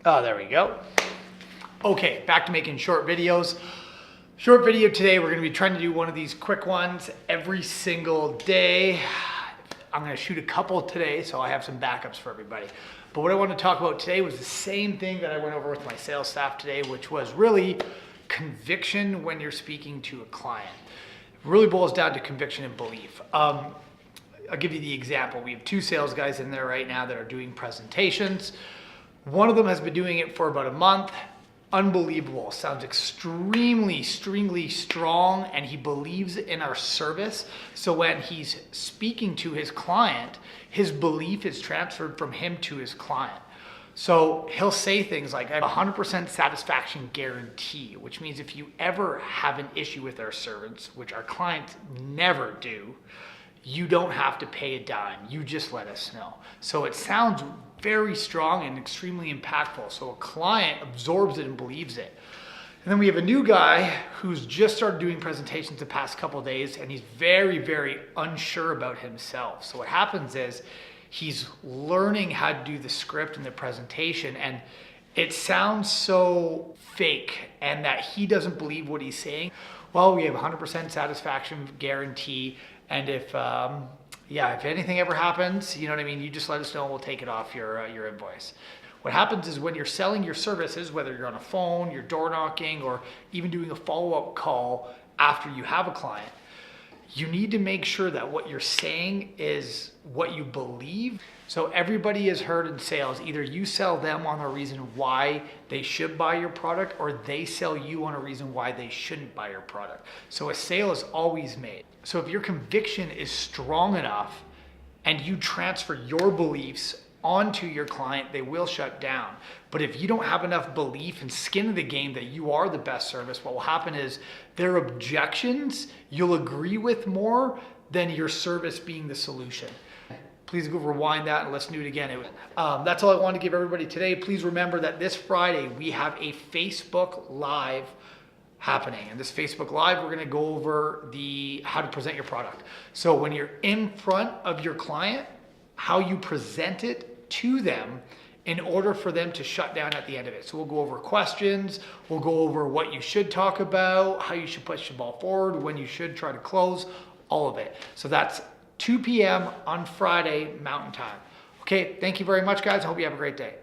Oh, there we go. Okay, back to making short videos. Short video today, we're gonna be trying to do one of these quick ones every single day. I'm gonna shoot a couple today, so I have some backups for everybody. But what I want to talk about today was the same thing that I went over with my sales staff today, which was really conviction when you're speaking to a client. It really boils down to conviction and belief. I'll give you the example. We have two sales guys in there right now that are doing presentations. One of them has been doing it for about a month. Unbelievable. Sounds extremely strong, and he believes in our service. So when he's speaking to his client, his belief is transferred from him to his client. So he'll say things like, I have a 100% satisfaction guarantee, which means if you ever have an issue with our service, which our clients never do, you don't have to pay a dime. You just let us know. So it sounds very strong and extremely impactful. So a client absorbs it and believes it. And then we have a new guy who's just started doing presentations the past couple of days, and he's very unsure about himself. So what happens is he's learning how to do the script and the presentation, and it sounds so fake and that he doesn't believe what he's saying. Well, we have 100% satisfaction guarantee. And if anything ever happens, you know what I mean, you just let us know and we'll take it off your invoice. What happens is when you're selling your services, whether you're on a phone, you're door knocking, or even doing a follow-up call after you have a client, you need to make sure that what you're saying is what you believe. So everybody has heard in sales, either you sell them on a reason why they should buy your product, or they sell you on a reason why they shouldn't buy your product. So a sale is always made. So if your conviction is strong enough and you transfer your beliefs onto your client, they will shut down. But if you don't have enough belief and skin in the game that you are the best service, what will happen is their objections you'll agree with more than your service being the solution. Please go rewind that and let's do it again. That's all I wanted to give everybody today. Please remember that this Friday we have a Facebook Live happening. And this Facebook Live, we're gonna go over how to present your product. So when you're in front of your client, how you present it to them in order for them to shut down at the end of it. So we'll go over questions, we'll go over what you should talk about, how you should push the ball forward, when you should try to close, all of it. So that's 2 p.m. on Friday, Mountain Time. Okay, thank you very much, guys. I hope you have a great day.